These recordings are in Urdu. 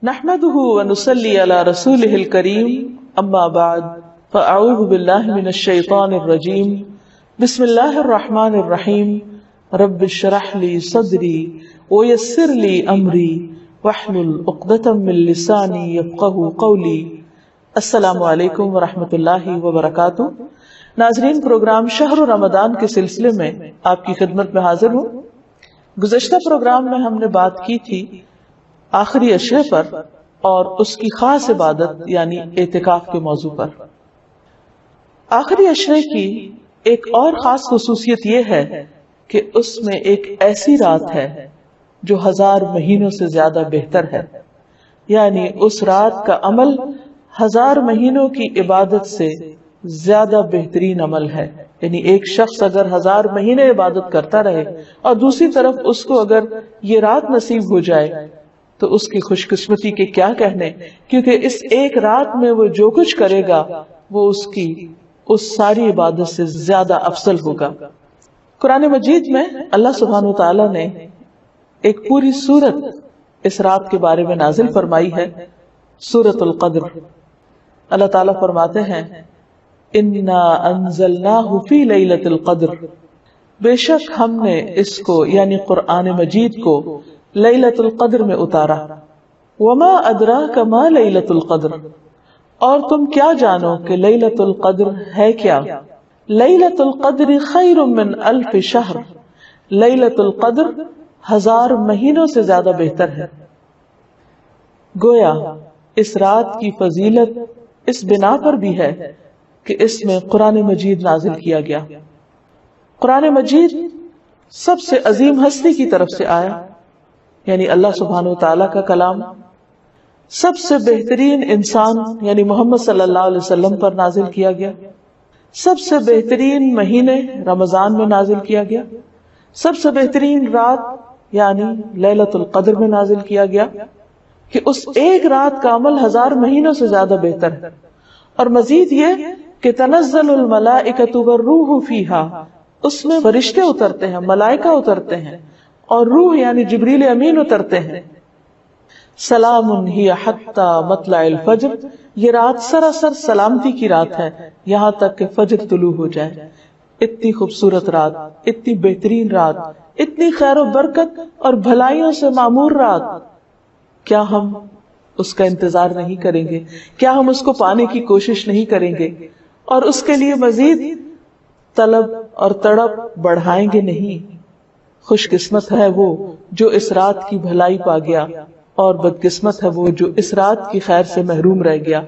نحمده ونصلي على رسوله الكريم اما بعد فاعوذ بالله من الشيطان الرجيم بسم الله الرحمن الرحيم رب اشرح لي صدري ويسر لي امري واحلل عقدة من لساني يفقهوا قولي. السلام علیکم ورحمۃ اللہ وبرکاتہ. ناظرین، پروگرام شہر رمضان کے سلسلے میں آپ کی خدمت میں حاضر ہوں. گزشتہ پروگرام میں ہم نے بات کی تھی آخری عشرے پر اور اس کی خاص عبادت یعنی اعتکاف کے موضوع پر. آخری عشرے کی ایک اور خاص خصوصیت یہ ہے کہ اس میں ایک ایسی رات ہے جو 1000 مہینوں سے زیادہ بہتر ہے. یعنی اس رات کا عمل 1000 مہینوں کی عبادت سے زیادہ بہترین عمل ہے. یعنی ایک شخص اگر 1000 مہینے عبادت کرتا رہے اور دوسری طرف اس کو اگر یہ رات نصیب ہو جائے تو اس کی خوش قسمتی کے کیا کہنے، کیونکہ اس ایک رات میں وہ جو کچھ کرے گا وہ اس کی اس ساری عبادت سے زیادہ افضل ہوگا. قرآن مجید میں اللہ سبحانہ وتعالی نے ایک پوری سورت اس رات کے بارے میں نازل فرمائی ہے، سورۃ القدر. اللہ تعالیٰ فرماتے ہیں انا انزلناہ فی لیلۃ القدر، بے شک ہم نے اس کو یعنی قرآن مجید کو لیلۃ القدر میں اتارا. وما ادراک ما لیلۃ القدر، اور تم کیا جانو کہ لیلۃ القدر ہے کیا. لیلۃ القدر خیر من 1000 شہر، لیلۃ القدر 1000 مہینوں سے زیادہ بہتر ہے. گویا اس رات کی فضیلت اس بنا پر بھی ہے کہ اس میں قرآن مجید نازل کیا گیا. قرآن مجید سب سے عظیم ہستی کی طرف سے آیا، یعنی اللہ سبحانہ وتعالی کا کلام سب سے بہترین انسان یعنی محمد صلی اللہ علیہ وسلم پر نازل کیا گیا. سب سے بہترین مہینے رمضان میں نازل کیا گیا. سب سے بہترین رات یعنی لیلۃ القدر میں نازل کیا گیا کہ اس ایک رات کا عمل 1000 مہینوں سے زیادہ بہتر ہے. اور مزید یہ کہ تنزل الملائکۃ والروح فیہا، اس میں فرشتے اترتے ہیں، ملائکہ اترتے ہیں اور روح یعنی جبریل امین اترتے ہیں. سلام ہی حتی مطلع الفجر، یہ رات سراسر سلامتی کی رات ہے یہاں تک کہ فجر طلوع ہو جائے. اتنی خوبصورت رات، اتنی بہترین رات، اتنی خیر و برکت اور بھلائیوں سے معمور رات، کیا ہم اس کا انتظار نہیں کریں گے؟ کیا ہم اس کو پانے کی کوشش نہیں کریں گے اور اس کے لیے مزید طلب اور تڑپ بڑھائیں گے نہیں؟ خوش قسمت ہے وہ جو اس رات کی بھلائی پا گیا اور بدقسمت ہے وہ جو اس رات کی خیر سے محروم رہ گیا.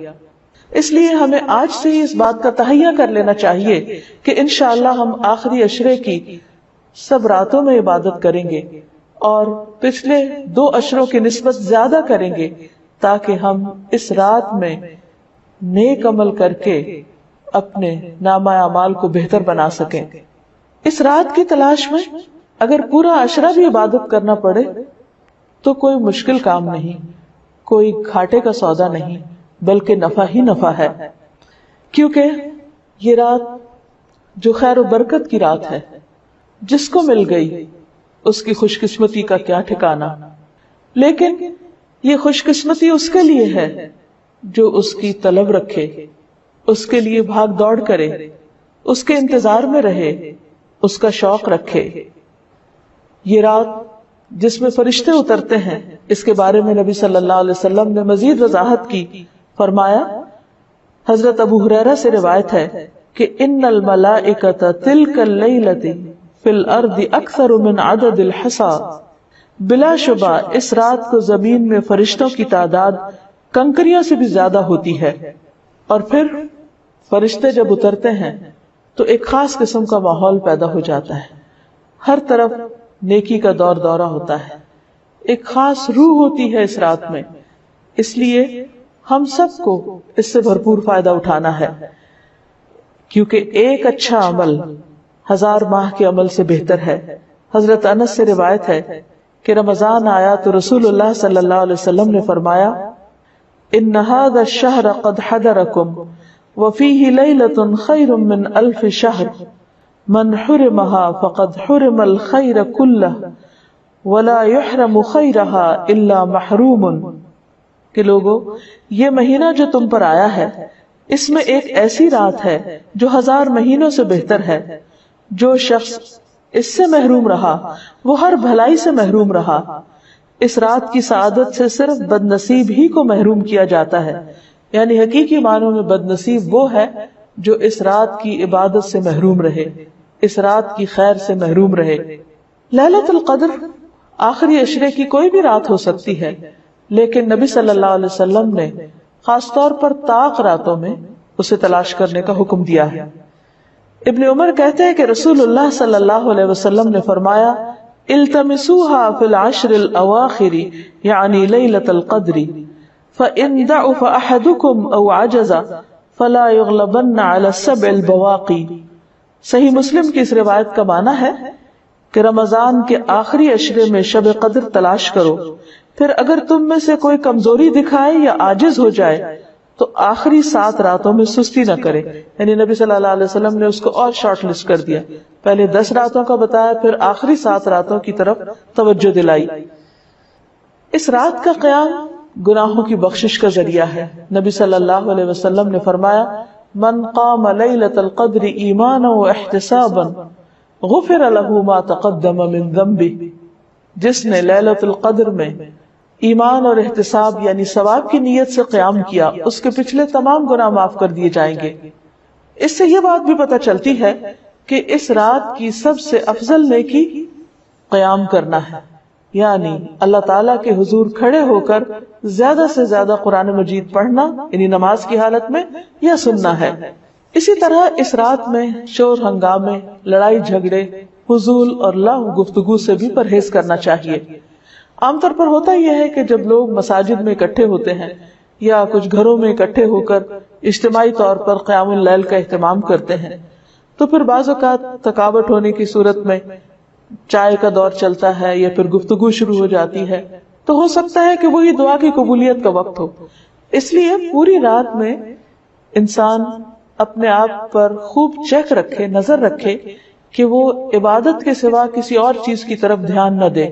اس لیے ہمیں آج سے ہی اس بات کا تہیہ کر لینا چاہیے کہ انشاءاللہ ہم آخری عشرے کی سب راتوں میں عبادت کریں گے اور پچھلے 2 عشروں کی نسبت زیادہ کریں گے تاکہ ہم اس رات میں نیک عمل کر کے اپنے نامہ اعمال کو بہتر بنا سکیں. اس رات کی تلاش میں اگر پورا عشرہ بھی عبادت کرنا پڑے تو کوئی مشکل کام نہیں، کوئی گھاٹے کا سودا نہیں، بلکہ نفع ہی نفع ہے. کیونکہ یہ رات جو خیر و برکت کی رات ہے، جس کو مل گئی اس کی خوش قسمتی کا کیا ٹھکانا. لیکن یہ خوش قسمتی اس کے لیے ہے جو اس کی طلب رکھے، اس کے لیے بھاگ دوڑ کرے، اس کے انتظار میں رہے، اس کا شوق رکھے. یہ رات جس میں فرشتے اترتے ہیں، اس کے بارے میں نبی صلی اللہ علیہ وسلم نے مزید وضاحت کی. فرمایا، حضرت ابو ہریرہ سے روایت ہے کہ ان الملائکۃ تلک اللیلۃ فی الارض اکثر من عدد الحصى، بلا شبہ اس رات کو زمین میں فرشتوں کی تعداد کنکریوں سے بھی زیادہ ہوتی ہے. اور پھر فرشتے جب اترتے ہیں تو ایک خاص قسم کا ماحول پیدا ہو جاتا ہے. ہر طرف نیکی کا دور دورہ ہوتا ہے، ایک خاص روح ہوتی ہے اس رات میں. اس لیے ہم سب کو اس سے بھرپور فائدہ اٹھانا ہے، کیونکہ ایک اچھا عمل 1000 ماہ کے عمل سے بہتر ہے. حضرت انس سے روایت ہے کہ رمضان آیا تو رسول اللہ صلی اللہ علیہ وسلم نے فرمایا، ان هذا الشهر قد حضركم وفيه ليلة خير من 1000 شهر من حرمها فقد حرم الخير كله ولا يحرم خيرها الا محروم. کہ لوگو یہ مہینہ جو تم پر آیا ہے اس میں ایک ایسی رات ہے جو 1000 مہینوں سے بہتر ہے. جو شخص اس سے محروم رہا وہ ہر بھلائی سے محروم رہا. اس رات کی سعادت سے صرف بد نصیب ہی کو محروم کیا جاتا ہے. یعنی حقیقی معنوں میں بد نصیب وہ ہے جو اس رات کی عبادت سے محروم رہے، اس رات کی خیر سے محروم رہے. لیلۃ القدر آخری عشرے کی کوئی بھی رات ہو سکتی ہے، لیکن نبی صلی اللہ علیہ وسلم نے خاص طور پر طاق راتوں میں اسے تلاش کرنے کا حکم دیا ہے. ابن عمر کہتے ہیں کہ رسول اللہ صلی اللہ علیہ وسلم نے فرمایا التمسوها في العشر الاواخر یعنی لیلۃ القدر فإن ضعف احدكم او عجز فلا يغلبن على السبع البواقي. صحیح مسلم کی اس روایت کا معنی ہے کہ رمضان کے آخری عشرے میں شب قدر تلاش کرو، پھر اگر تم میں سے کوئی کمزوری دکھائے یا عاجز ہو جائے تو آخری 7 راتوں میں سستی نہ کرے. یعنی نبی صلی اللہ علیہ وسلم نے اس کو اور شارٹ لسٹ کر دیا، پہلے 10 راتوں کا بتایا، پھر آخری 7 راتوں کی طرف توجہ دلائی. اس رات کا قیام گناہوں کی بخشش کا ذریعہ ہے. نبی صلی اللہ علیہ وسلم نے فرمایا من قام لیلۃ القدر ایمانا واحتسابا غفر له ما تقدم من ذنبه. جس نے لیلۃ القدر میں ایمان اور احتساب یعنی ثواب کی نیت سے قیام کیا، اس کے پچھلے تمام گناہ معاف کر دیے جائیں گے. اس سے یہ بات بھی پتہ چلتی ہے کہ اس رات کی سب سے افضل نیکی قیام کرنا ہے، یعنی اللہ تعالیٰ کے حضور کھڑے ہو کر زیادہ سے زیادہ قرآن مجید پڑھنا، یعنی نماز کی حالت میں، یا سننا ہے. اسی طرح اس رات میں شور ہنگامے، لڑائی جھگڑے، فضول اور لغو گفتگو سے بھی پرہیز کرنا چاہیے. عام طور پر ہوتا یہ ہے کہ جب لوگ مساجد میں اکٹھے ہوتے ہیں یا کچھ گھروں میں اکٹھے ہو کر اجتماعی طور پر قیام اللیل کا اہتمام کرتے ہیں تو پھر بعض اوقات تھکاوٹ ہونے کی صورت میں چائے کا دور چلتا ہے یا پھر گفتگو شروع ہو جاتی ہے، تو ہو سکتا ہے کہ وہی دعا کی قبولیت کا وقت ہو. اس لیے پوری رات میں انسان اپنے آپ پر خوب چیک رکھے، نظر رکھے کہ وہ عبادت کے سوا کسی اور چیز کی طرف دھیان نہ دے.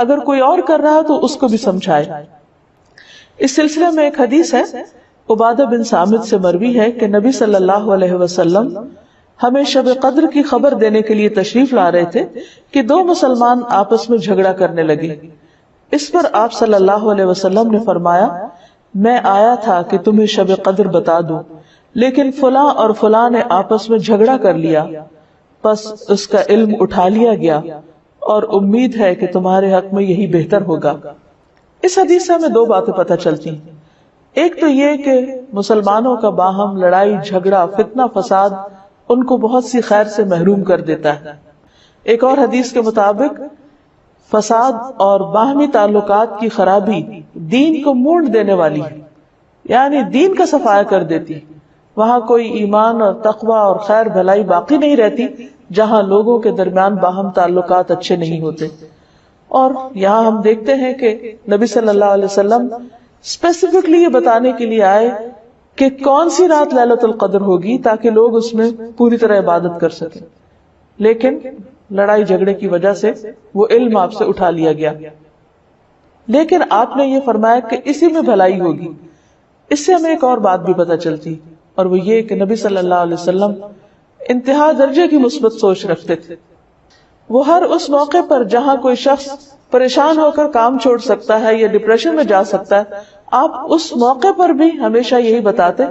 اگر کوئی اور کر رہا تو اس کو بھی سمجھائے. اس سلسلے میں ایک حدیث ہے، عبادہ بن صامت سے مروی ہے کہ نبی صلی اللہ علیہ وسلم ہمیں شب قدر کی خبر دینے کے لیے تشریف لا رہے تھے کہ 2 مسلمان آپس میں جھگڑا کرنے لگے. اس پر آپ صلی اللہ علیہ وسلم نے فرمایا میں آیا تھا کہ تمہیں شب قدر بتا دوں، لیکن فلاں اور فلاں نے آپس میں جھگڑا کر لیا، پس اس کا علم اٹھا لیا گیا اور امید ہے کہ تمہارے حق میں یہی بہتر ہوگا. اس حدیث سے ہمیں 2 باتیں پتہ چلتی ہیں. ایک تو یہ کہ مسلمانوں کا باہم لڑائی جھگڑا فتنہ فساد ان کو بہت سی خیر سے محروم کر دیتا ہے. ایک اور حدیث کے مطابق فساد اور باہمی تعلقات کی خرابی دین کو مونڈ دینے والی ہے، یعنی دین کا صفایا کر دیتی. وہاں کوئی ایمان اور تقوی اور خیر بھلائی باقی نہیں رہتی جہاں لوگوں کے درمیان باہم تعلقات اچھے نہیں ہوتے. اور یہاں ہم دیکھتے ہیں کہ نبی صلی اللہ علیہ وسلم اسپیسیفکلی یہ بتانے کے لیے آئے کہ کون سی رات لیلۃ القدر ہوگی تاکہ لوگ اس میں پوری طرح عبادت کر سکیں. لیکن لڑائی جھگڑے کی وجہ سے وہ علم آپ سے اٹھا لیا گیا. لیکن آپ نے یہ فرمایا کہ اسی میں بھلائی ہوگی. اس سے ہمیں ایک اور بات بھی پتہ چلتی، اور وہ یہ کہ نبی صلی اللہ علیہ وسلم انتہا درجے کی مثبت سوچ رکھتے تھے. وہ ہر اس موقع پر جہاں کوئی شخص پریشان ہو کر کام چھوڑ سکتا ہے یا ڈپریشن میں جا سکتا ہے، آپ اس موقع پر بھی ہمیشہ یہی بتاتے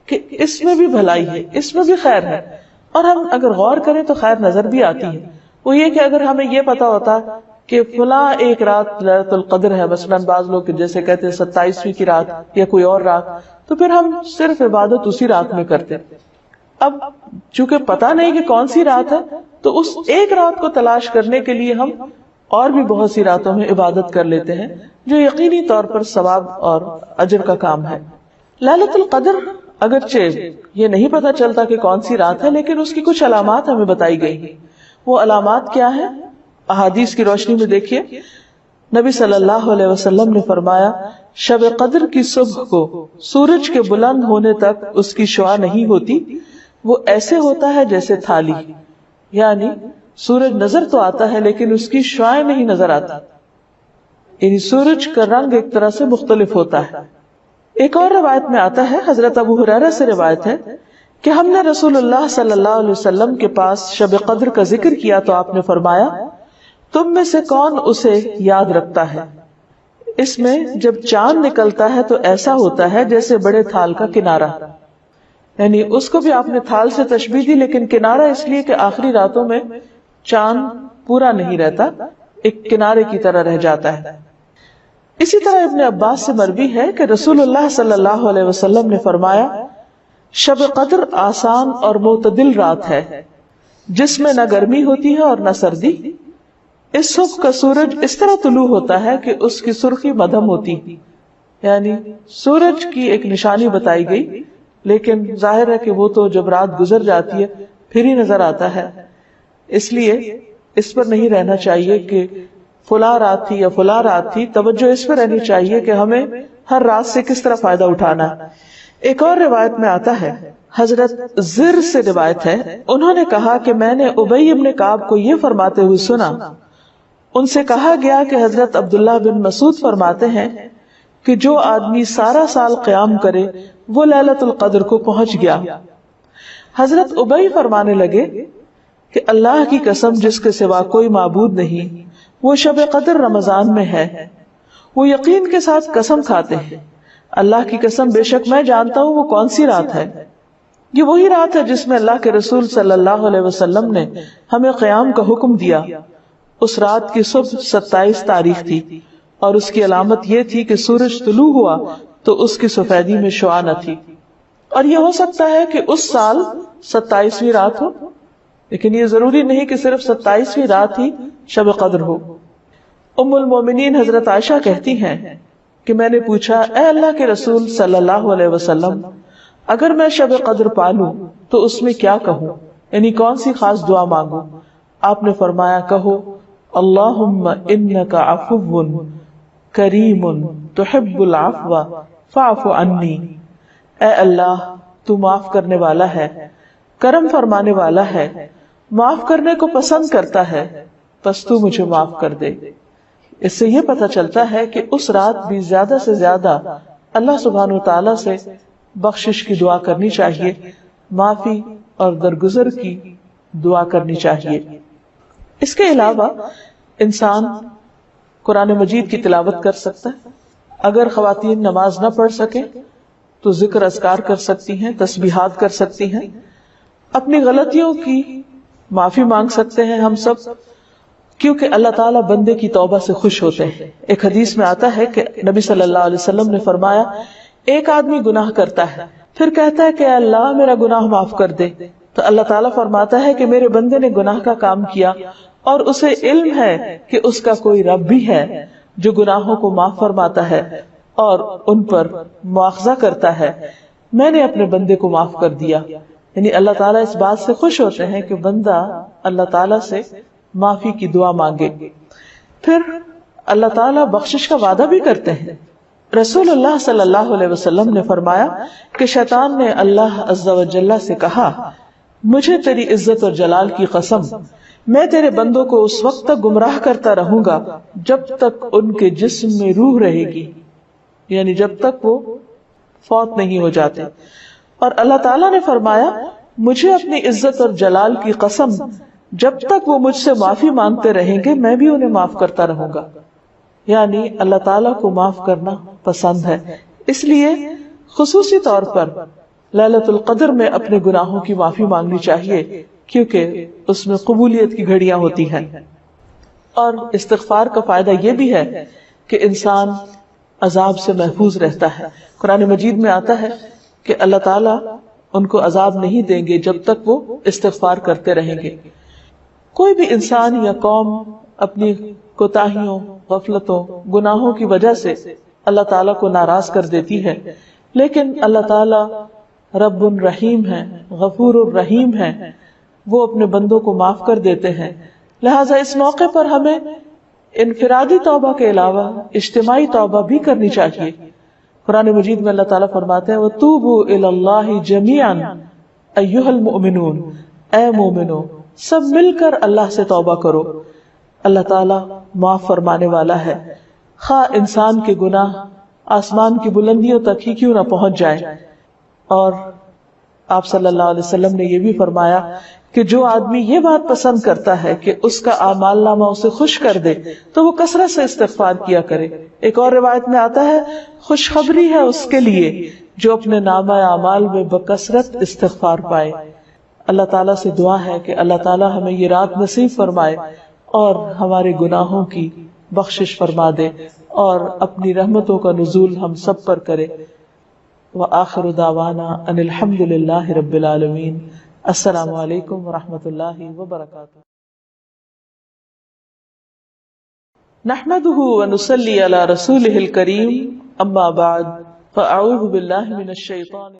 کہ اس میں بھی بھلائی ہے، اس میں بھی خیر ہے. اور ہم اگر غور کریں تو خیر نظر بھی آتی ہے. وہ یہ کہ اگر ہمیں یہ پتا ہوتا کہ فلاں ایک رات لیلۃ القدر ہے، مثلاً بعض لوگ جیسے کہتے ہیں 27ویں کی رات یا کوئی اور رات، تو پھر ہم صرف عبادت اسی رات میں کرتے. اب چونکہ پتا نہیں کہ کون سی رات ہے تو اس ایک رات کو تلاش کرنے کے لیے ہم اور بھی بہت سی راتوں میں عبادت کر لیتے ہیں، جو یقینی طور پر ثواب اور اجر کا کام ہے. لیلۃ القدر اگرچہ یہ نہیں پتا چلتا کہ کون سی رات ہے، لیکن اس کی کچھ علامات ہمیں بتائی گئی ہیں. وہ علامات کیا ہیں؟ احادیث کی روشنی میں دیکھیے. نبی صلی اللہ علیہ وسلم نے فرمایا شب قدر کی صبح کو سورج کے بلند ہونے تک اس کی شعاع نہیں ہوتی، وہ ایسے ہوتا ہے جیسے تھالی، یعنی سورج نظر تو آتا ہے لیکن اس کی شعاعیں نہیں نظر آتی. یعنی سورج کا رنگ ایک طرح سے مختلف ہوتا ہے. ایک اور روایت میں آتا ہے، حضرت ابو ہریرہ سے روایت ہے کہ ہم نے رسول اللہ صلی اللہ علیہ وسلم کے پاس شب قدر کا ذکر کیا تو آپ نے فرمایا تم میں سے کون اسے یاد رکھتا ہے؟ اس میں جب چاند نکلتا ہے تو ایسا ہوتا ہے جیسے بڑے تھال کا کنارہ، یعنی اس کو بھی آپ نے تھال سے تشبیہ دی، لیکن کنارہ اس لیے کہ آخری راتوں میں چاند پورا نہیں رہتا، ایک کنارے کی طرح رہ جاتا ہے۔ اسی طرح ابن عباس سے مروی ہے کہ رسول اللہ صلی اللہ علیہ وسلم نے فرمایا شب قدر آسان اور معتدل رات ہے جس میں نہ گرمی ہوتی ہے اور نہ سردی۔ اس صبح کا سورج اس طرح طلوع ہوتا ہے کہ اس کی سرخی مدھم ہوتی، یعنی سورج کی ایک نشانی بتائی گئی، لیکن ظاہر ہے کہ وہ تو جب رات گزر جاتی ہے پھر ہی نظر آتا ہے، اس لیے اس پر نہیں رہنا چاہیے کہ فلاں رات تھی یا فلاں رات تھی، توجہ اس پر رہنی چاہیے کہ ہمیں ہر رات سے کس طرح فائدہ اٹھانا ہے۔ ایک اور روایت میں آتا ہے، حضرت زر سے روایت ہے، انہوں نے کہا کہ میں نے ابی ابن کعب کو یہ فرماتے ہوئے سنا، ان سے کہا گیا کہ حضرت عبداللہ بن مسعود فرماتے ہیں کہ جو آدمی سارا سال قیام کرے وہ لیلۃ القدر کو پہنچ گیا۔ حضرت ابی فرمانے لگے کہ اللہ کی قسم جس کے سوا کوئی معبود نہیں، وہ شب قدر رمضان میں ہے۔ وہ یقین کے ساتھ قسم کھاتے ہیں، اللہ کی قسم بے شک میں جانتا ہوں وہ کون سی رات ہے۔ یہ وہی رات ہے جس میں اللہ کے رسول صلی اللہ علیہ وسلم نے ہمیں قیام کا حکم دیا۔ اس رات کی صبح 27 تاریخ تھی اور اس کی علامت یہ تھی کہ سورج طلوع ہوا تو اس کی سفیدی میں شعاع نہ تھی، اور یہ ہو سکتا ہے کہ اس سال 27ویں رات ہو، لیکن یہ ضروری نہیں کہ صرف 27ویں رات ہی شب قدر ہو۔ ام المومنین حضرت عائشہ کہتی ہیں کہ میں نے پوچھا اے اللہ کے رسول صلی اللہ علیہ وسلم، اگر میں شب قدر پالوں تو اس میں کیا کہوں، یعنی کون سی خاص دعا مانگوں؟ آپ نے فرمایا کہو اللہم انک عفو کریم تحب العفو فاعف عنی، اے اللہ تو معاف کرنے والا ہے، کرم فرمانے والا ہے، معاف کرنے کو پسند کرتا ہے، پس تو مجھے معاف کر دے۔ اس سے یہ پتہ چلتا ہے کہ اس رات بھی زیادہ سے زیادہ اللہ سبحانہ وتعالی سے بخشش کی دعا کرنی چاہیے، معافی اور درگزر کی دعا کرنی چاہیے۔ اس کے علاوہ انسان قرآن مجید کی تلاوت کر سکتا ہے، اگر خواتین نماز نہ پڑھ سکیں تو ذکر اذکار کر سکتی ہیں، تسبیحات کر سکتی ہیں، اپنی غلطیوں کی معافی مانگ سکتے ہیں ہم سب، کیونکہ اللہ تعالیٰ بندے کی توبہ سے خوش ہوتے ہیں۔ ایک حدیث میں آتا ہے کہ نبی صلی اللہ علیہ وسلم نے فرمایا ایک آدمی گناہ کرتا ہے پھر کہتا ہے کہ اے اللہ میرا گناہ معاف کر دے، تو اللہ تعالیٰ فرماتا ہے کہ میرے بندے نے گناہ کا کام کیا اور اسے علم ہے کہ اس کا کوئی رب بھی ہے جو گناہوں کو معاف فرماتا ہے اور ان پر مواخذہ کرتا ہے، میں نے اپنے بندے کو معاف کر دیا۔ یعنی اللہ تعالیٰ اس بات سے خوش ہوتے ہیں کہ بندہ اللہ تعالیٰ سے معافی کی دعا مانگے۔ پھر اللہ تعالیٰ بخشش کا وعدہ بھی کرتے ہیں۔ رسول اللہ صلی اللہ علیہ وسلم نے فرمایا کہ شیطان نے اللہ عز و جل سے کہا مجھے تیری عزت اور جلال کی قسم، میں تیرے بندوں کو اس وقت تک گمراہ کرتا رہوں گا جب تک ان کے جسم میں روح رہے گی، یعنی جب تک وہ فوت نہیں ہو جاتے۔ اور اللہ تعالیٰ نے فرمایا مجھے اپنی عزت اور جلال کی قسم، جب تک وہ مجھ سے معافی مانگتے رہیں گے میں بھی انہیں معاف کرتا رہوں گا۔ یعنی اللہ تعالیٰ کو معاف کرنا پسند ہے، اس لیے خصوصی طور پر لیلۃ القدر میں اپنے گناہوں کی معافی مانگنی چاہیے، کیونکہ اس میں قبولیت کی گھڑیاں ہوتی ہیں۔ اور استغفار کا فائدہ یہ بھی ہے کہ انسان عذاب سے محفوظ رہتا ہے۔ قرآن مجید میں آتا ہے کہ اللہ تعالیٰ ان کو عذاب نہیں دیں گے جب تک وہ استغفار کرتے رہیں گے۔ کوئی بھی انسان یا قوم اپنی کوتاہیوں، غفلتوں، گناہوں کی وجہ سے اللہ تعالیٰ کو ناراض کر دیتی ہے، لیکن اللہ تعالیٰ رب الرحیم ہے، غفور الرحیم ہے، وہ اپنے بندوں کو معاف کر دیتے ہیں۔ لہٰذا اس موقع پر ہمیں انفرادی توبہ کے علاوہ اجتماعی توبہ بھی کرنی چاہیے۔ قرآن مجید میں اللہ تعالیٰ فرماتے ہیں وَتُوبُوا إِلَى اللَّهِ جَمِيعًا أَيُّهَا الْمُؤْمِنُونَ، اے مومنو سب مل کر اللہ سے توبہ کرو، اللہ تعالیٰ معاف فرمانے والا ہے۔ خواہ انسان کے گناہ آسمان کی بلندیوں تک ہی کیوں نہ پہنچ جائے۔ اور آپ صلی اللہ علیہ وسلم نے یہ بھی فرمایا کہ جو آدمی یہ بات پسند کرتا ہے کہ اس کا اعمال نامہ اسے خوش کر دے تو وہ کثرت سے استغفار کیا کرے۔ ایک اور روایت میں آتا ہے خوشخبری ہے اس کے لیے جو اپنے نامہ اعمال میں بکثرت استغفار پائے۔ اللہ تعالیٰ سے دعا ہے کہ اللہ تعالیٰ ہمیں یہ رات نصیب فرمائے اور ہمارے گناہوں کی بخشش فرما دے اور اپنی رحمتوں کا نزول ہم سب پر کرے۔ وآخر دعوانا ان الحمد للہ رب العالمین۔ السلام علیکم ورحمۃ اللہ وبرکاتہ۔ نحمده ونصلي على رسوله الكريم اما بعد فاعوذ باللہ من الشیطان